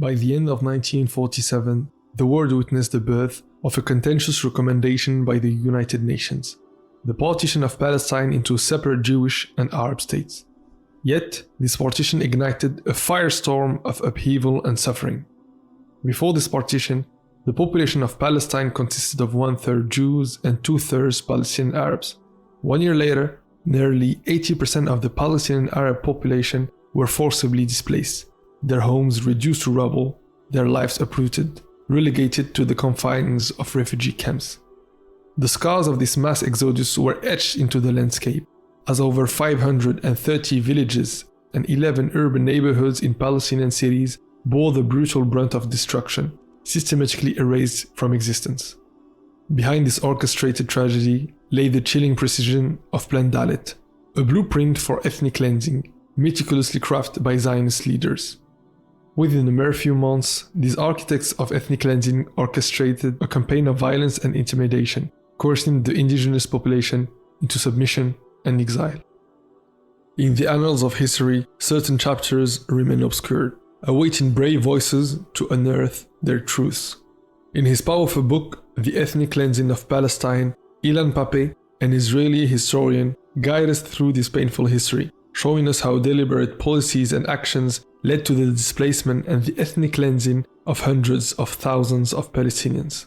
By the end of 1947, the world witnessed the birth of a contentious recommendation by the United Nations, the partition of Palestine into separate Jewish and Arab states. Yet, this partition ignited a firestorm of upheaval and suffering. Before this partition, the population of Palestine consisted of 1/3 Jews and 2/3 Palestinian Arabs. 1 year later, nearly 80% of the Palestinian Arab population were forcibly displaced, their homes reduced to rubble, their lives uprooted, relegated to the confines of refugee camps. The scars of this mass exodus were etched into the landscape, as over 530 villages and 11 urban neighborhoods in Palestinian cities bore the brutal brunt of destruction, systematically erased from existence. Behind this orchestrated tragedy lay the chilling precision of Plan Dalet, a blueprint for ethnic cleansing, meticulously crafted by Zionist leaders. Within a mere few months, these architects of ethnic cleansing orchestrated a campaign of violence and intimidation, coercing the indigenous population into submission and exile. In the annals of history, certain chapters remain obscured, awaiting brave voices to unearth their truths. In his powerful book, The Ethnic Cleansing of Palestine, Ilan Pappé, an Israeli historian, guide us through this painful history, showing us how deliberate policies and actions led to the displacement and the ethnic cleansing of hundreds of thousands of Palestinians.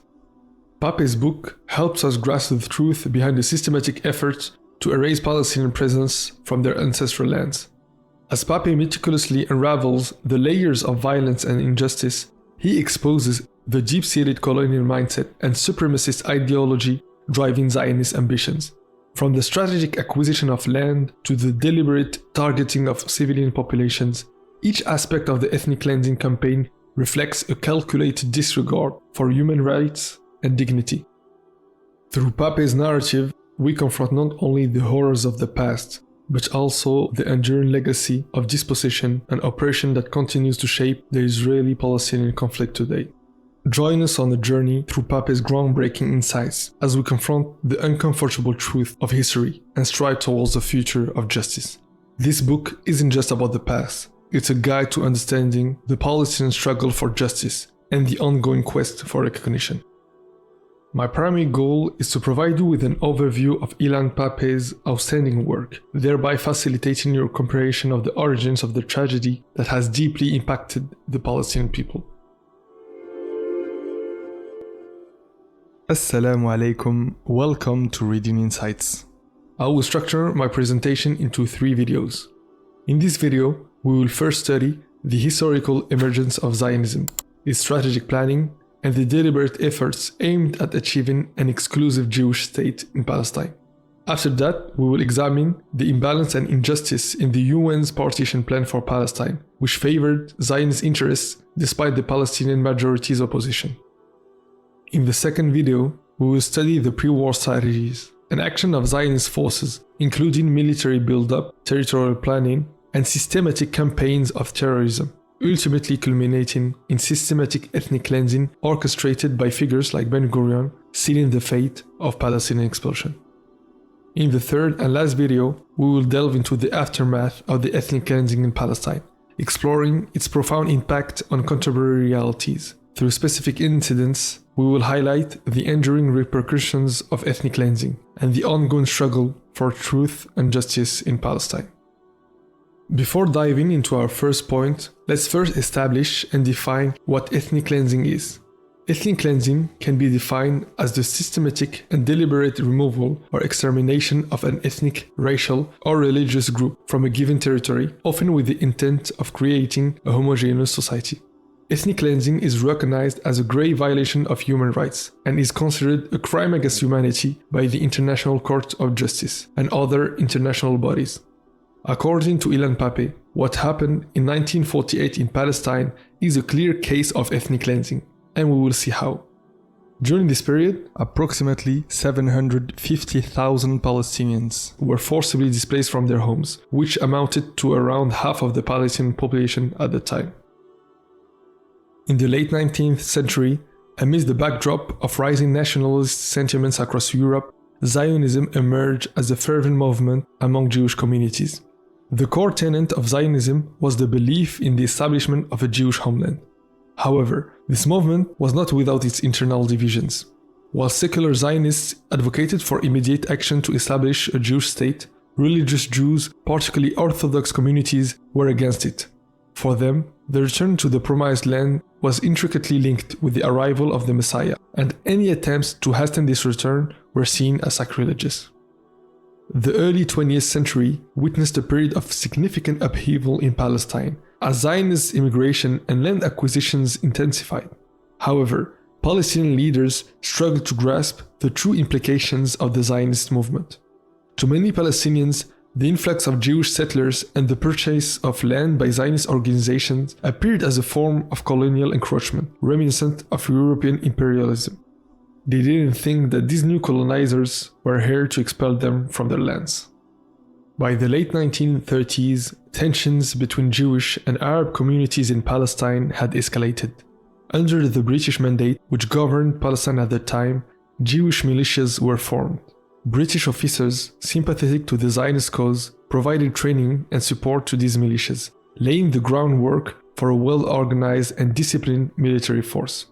Pappé's book helps us grasp the truth behind the systematic efforts to erase Palestinian presence from their ancestral lands. As Pappé meticulously unravels the layers of violence and injustice, he exposes the deep-seated colonial mindset and supremacist ideology driving Zionist ambitions. From the strategic acquisition of land to the deliberate targeting of civilian populations, each aspect of the ethnic cleansing campaign reflects a calculated disregard for human rights and dignity. Through Pappé's narrative, we confront not only the horrors of the past, but also the enduring legacy of dispossession and oppression that continues to shape the Israeli-Palestinian conflict today. Join us on a journey through Pappé's groundbreaking insights as we confront the uncomfortable truth of history and strive towards a future of justice. This book isn't just about the past, it's a guide to understanding the Palestinian struggle for justice and the ongoing quest for recognition. My primary goal is to provide you with an overview of Ilan Pappé's outstanding work, thereby facilitating your comprehension of the origins of the tragedy that has deeply impacted the Palestinian people. Assalamu alaikum, welcome to Reading Insights. I will structure my presentation into 3 videos. In this video, we will first study the historical emergence of Zionism, its strategic planning, and the deliberate efforts aimed at achieving an exclusive Jewish state in Palestine. After that, we will examine the imbalance and injustice in the UN's Partition Plan for Palestine, which favored Zionist interests despite the Palestinian majority's opposition. In the second video, we will study the pre-war strategies and action of Zionist forces, including military build-up, territorial planning, and systematic campaigns of terrorism, ultimately culminating in systematic ethnic cleansing orchestrated by figures like Ben-Gurion, sealing the fate of Palestinian expulsion. In the third and last video, we will delve into the aftermath of the ethnic cleansing in Palestine, exploring its profound impact on contemporary realities. Through specific incidents, we will highlight the enduring repercussions of ethnic cleansing and the ongoing struggle for truth and justice in Palestine. Before diving into our first point, let's first establish and define what ethnic cleansing is. Ethnic cleansing can be defined as the systematic and deliberate removal or extermination of an ethnic, racial, or religious group from a given territory, often with the intent of creating a homogeneous society. Ethnic cleansing is recognized as a grave violation of human rights and is considered a crime against humanity by the International Court of Justice and other international bodies. According to Ilan Pappé, what happened in 1948 in Palestine is a clear case of ethnic cleansing, and we will see how. During this period, approximately 750,000 Palestinians were forcibly displaced from their homes, which amounted to around half of the Palestinian population at the time. In the late 19th century, amidst the backdrop of rising nationalist sentiments across Europe, Zionism emerged as a fervent movement among Jewish communities. The core tenet of Zionism was the belief in the establishment of a Jewish homeland. However, this movement was not without its internal divisions. While secular Zionists advocated for immediate action to establish a Jewish state, religious Jews, particularly Orthodox communities, were against it. For them, the return to the promised land was intricately linked with the arrival of the Messiah, and any attempts to hasten this return were seen as sacrilegious. The early 20th century witnessed a period of significant upheaval in Palestine, as Zionist immigration and land acquisitions intensified. However, Palestinian leaders struggled to grasp the true implications of the Zionist movement. To many Palestinians, the influx of Jewish settlers and the purchase of land by Zionist organizations appeared as a form of colonial encroachment, reminiscent of European imperialism. They didn't think that these new colonizers were here to expel them from their lands. By the late 1930s, tensions between Jewish and Arab communities in Palestine had escalated. Under the British mandate, which governed Palestine at the time, Jewish militias were formed. British officers, sympathetic to the Zionist cause, provided training and support to these militias, laying the groundwork for a well-organized and disciplined military force.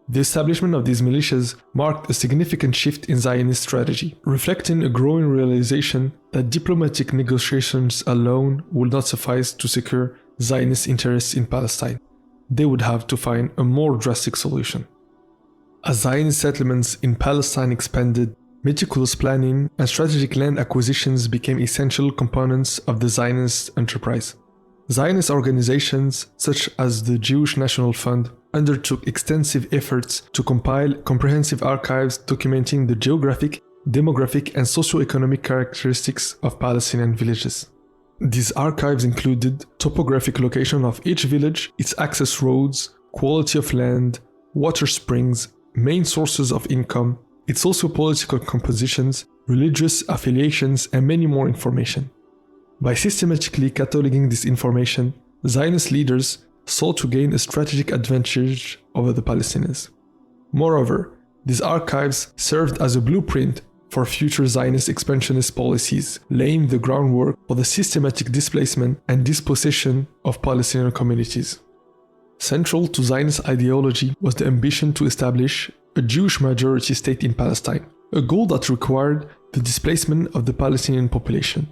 The establishment of these militias marked a significant shift in Zionist strategy, reflecting a growing realization that diplomatic negotiations alone would not suffice to secure Zionist interests in Palestine. They would have to find a more drastic solution. As Zionist settlements in Palestine expanded, meticulous planning and strategic land acquisitions became essential components of the Zionist enterprise. Zionist organizations, such as the Jewish National Fund, undertook extensive efforts to compile comprehensive archives documenting the geographic, demographic, and socio-economic characteristics of Palestinian villages. These archives included topographic location of each village, its access roads, quality of land, water springs, main sources of income, its socio-political compositions, religious affiliations, and many more information. By systematically cataloging this information, Zionist leaders sought to gain a strategic advantage over the Palestinians. Moreover, these archives served as a blueprint for future Zionist expansionist policies, laying the groundwork for the systematic displacement and dispossession of Palestinian communities. Central to Zionist ideology was the ambition to establish a Jewish majority state in Palestine, a goal that required the displacement of the Palestinian population.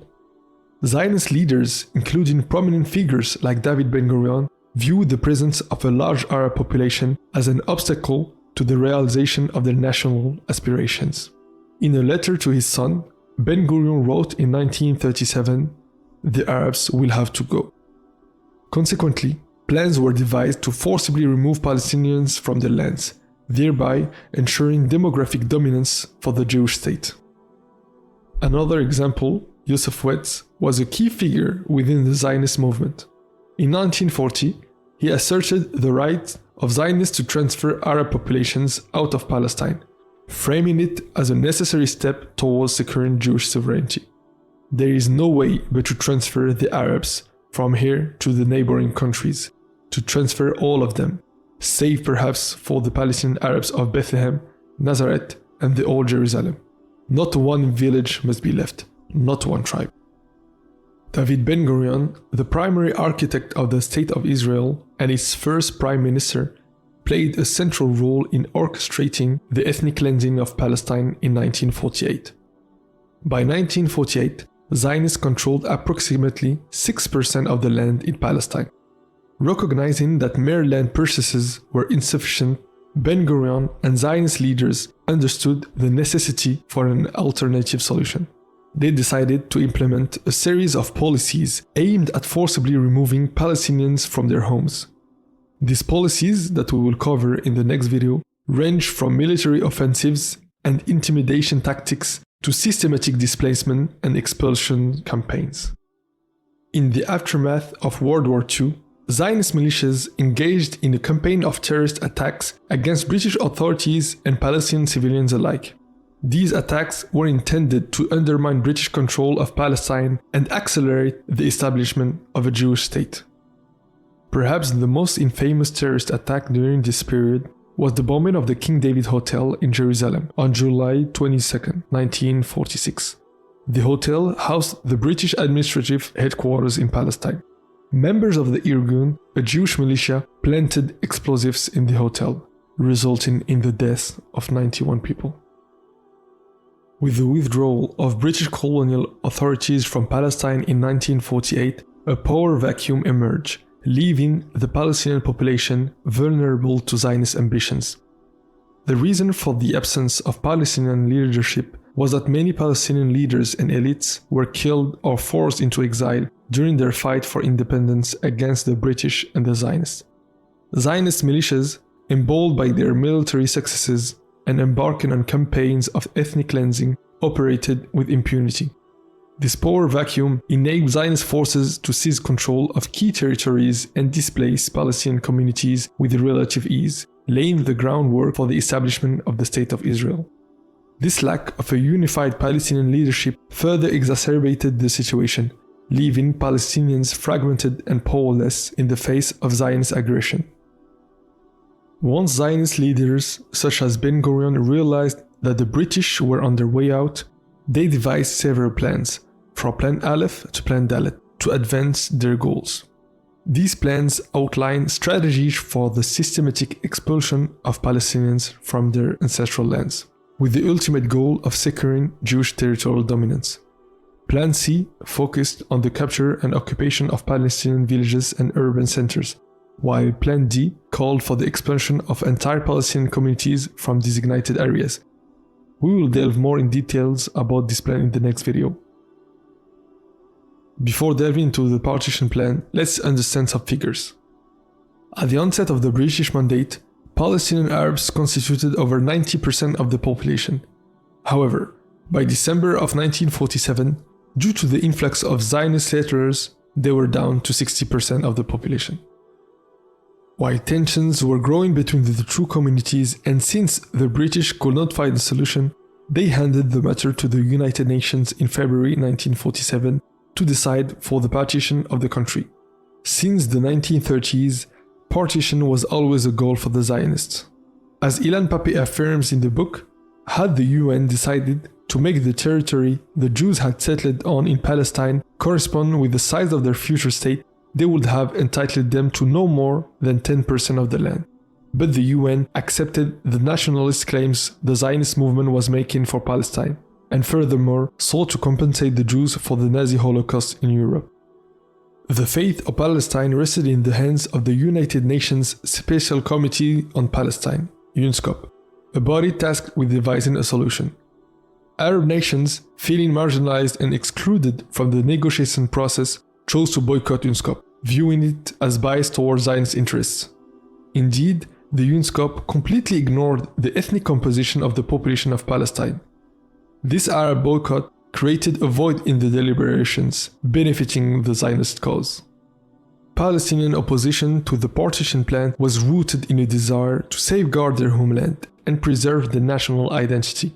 Zionist leaders, including prominent figures like David Ben-Gurion, viewed the presence of a large Arab population as an obstacle to the realization of their national aspirations. In a letter to his son, Ben-Gurion wrote in 1937, "The Arabs will have to go." Consequently, plans were devised to forcibly remove Palestinians from their lands, thereby ensuring demographic dominance for the Jewish state. Another example, Yosef Wetz, was a key figure within the Zionist movement. In 1940, he asserted the right of Zionists to transfer Arab populations out of Palestine, framing it as a necessary step towards securing Jewish sovereignty. There is no way but to transfer the Arabs from here to the neighboring countries, to transfer all of them, save perhaps for the Palestinian Arabs of Bethlehem, Nazareth, and the Old Jerusalem. Not one village must be left, not one tribe. David Ben-Gurion, the primary architect of the State of Israel and its first prime minister, played a central role in orchestrating the ethnic cleansing of Palestine in 1948. By 1948, Zionists controlled approximately 6% of the land in Palestine. Recognizing that mere land purchases were insufficient, Ben-Gurion and Zionist leaders understood the necessity for an alternative solution. They decided to implement a series of policies aimed at forcibly removing Palestinians from their homes. These policies, that we will cover in the next video, range from military offensives and intimidation tactics to systematic displacement and expulsion campaigns. In the aftermath of World War II, Zionist militias engaged in a campaign of terrorist attacks against British authorities and Palestinian civilians alike. These attacks were intended to undermine British control of Palestine and accelerate the establishment of a Jewish state. Perhaps the most infamous terrorist attack during this period was the bombing of the King David Hotel in Jerusalem on July 22, 1946. The hotel housed the British administrative headquarters in Palestine. members of the Irgun, a Jewish militia, planted explosives in the hotel, resulting in the death of 91 people. With the withdrawal of British colonial authorities from Palestine in 1948, a power vacuum emerged, leaving the Palestinian population vulnerable to Zionist ambitions. The reason for the absence of Palestinian leadership was that many Palestinian leaders and elites were killed or forced into exile during their fight for independence against the British and the Zionists. Zionist militias, emboldened by their military successes and embarking on campaigns of ethnic cleansing, operated with impunity. This power vacuum enabled Zionist forces to seize control of key territories and displace Palestinian communities with relative ease, laying the groundwork for the establishment of the State of Israel. This lack of a unified Palestinian leadership further exacerbated the situation, leaving Palestinians fragmented and powerless in the face of Zionist aggression. Once Zionist leaders such as Ben-Gurion realized that the British were on their way out, they devised several plans, from Plan Aleph to Plan Dalet, to advance their goals. These plans outline strategies for the systematic expulsion of Palestinians from their ancestral lands, with the ultimate goal of securing Jewish territorial dominance. Plan C focused on the capture and occupation of Palestinian villages and urban centers, while Plan D called for the expulsion of entire Palestinian communities from designated areas. We will delve more in details about this plan in the next video. Before delving into the partition plan, let's understand some figures. At the onset of the British Mandate, Palestinian Arabs constituted over 90% of the population. However, by December of 1947, due to the influx of Zionist settlers, they were down to 60% of the population. While tensions were growing between the two communities, and since the British could not find a solution, they handed the matter to the United Nations in February 1947 to decide for the partition of the country. Since the 1930s, partition was always a goal for the Zionists. As Ilan Pappé affirms in the book, had the UN decided to make the territory the Jews had settled on in Palestine correspond with the size of their future state, they would have entitled them to no more than 10% of the land. But the UN accepted the nationalist claims the Zionist movement was making for Palestine, and furthermore sought to compensate the Jews for the Nazi Holocaust in Europe. The fate of Palestine rested in the hands of the United Nations Special Committee on Palestine, UNSCOP, a body tasked with devising a solution. Arab nations, feeling marginalized and excluded from the negotiation process, chose to boycott UNSCOP, viewing it as biased towards Zionist interests. Indeed, the UNSCOP completely ignored the ethnic composition of the population of Palestine. This Arab boycott created a void in the deliberations, benefiting the Zionist cause. Palestinian opposition to the partition plan was rooted in a desire to safeguard their homeland and preserve their national identity.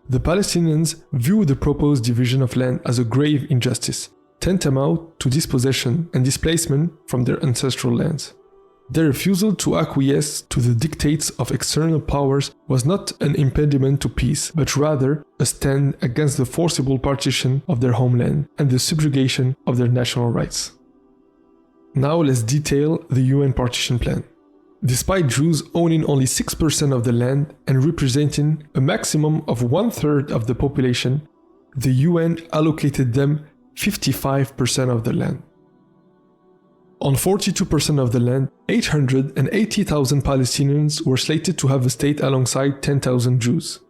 The Palestinians viewed the proposed division of land as a grave injustice, tantamount to dispossession and displacement from their ancestral lands. Their refusal to acquiesce to the dictates of external powers was not an impediment to peace, but rather a stand against the forcible partition of their homeland and the subjugation of their national rights. Now let's detail the UN partition plan. Despite Jews owning only 6% of the land and representing a maximum of 1/3 of the population, the UN allocated them 55% of the land. On 42% of the land, 880,000 Palestinians were slated to have a state alongside 10,000 Jews.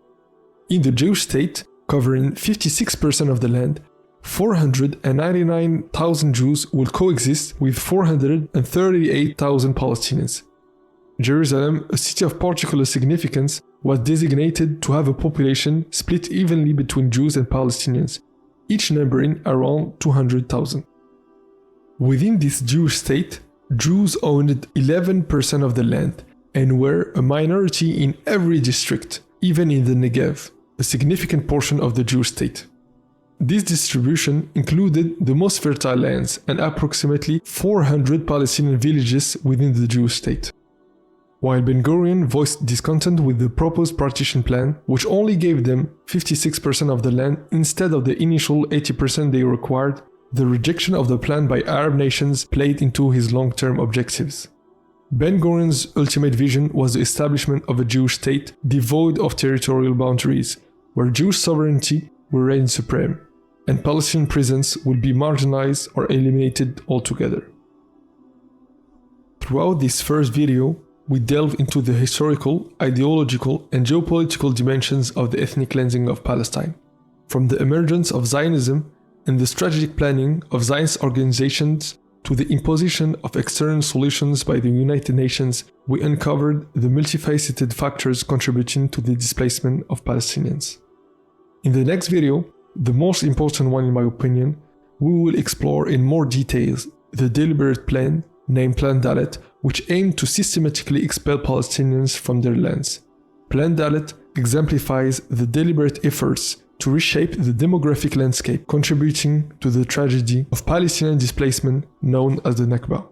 In the Jewish state, covering 56% of the land, 499,000 Jews will coexist with 438,000 Palestinians. Jerusalem, a city of particular significance, was designated to have a population split evenly between Jews and Palestinians, each numbering around 200,000. Within this Jewish state, Jews owned 11% of the land and were a minority in every district, even in the Negev, a significant portion of the Jewish state. This distribution included the most fertile lands and approximately 400 Palestinian villages within the Jewish state. While Ben-Gurion voiced discontent with the proposed partition plan, which only gave them 56% of the land instead of the initial 80% they required, the rejection of the plan by Arab nations played into his long-term objectives. Ben-Gurion's ultimate vision was the establishment of a Jewish state devoid of territorial boundaries, where Jewish sovereignty will reign supreme, and Palestinian presence will be marginalized or eliminated altogether. Throughout this first video, we delve into the historical, ideological, and geopolitical dimensions of the ethnic cleansing of Palestine. From the emergence of Zionism and the strategic planning of Zionist organizations to the imposition of external solutions by the United Nations, we uncovered the multifaceted factors contributing to the displacement of Palestinians. In the next video, the most important one in my opinion, we will explore in more details the deliberate plan, named Plan Dalet, which aimed to systematically expel Palestinians from their lands. Plan Dalet exemplifies the deliberate efforts to reshape the demographic landscape, contributing to the tragedy of Palestinian displacement known as the Nakba.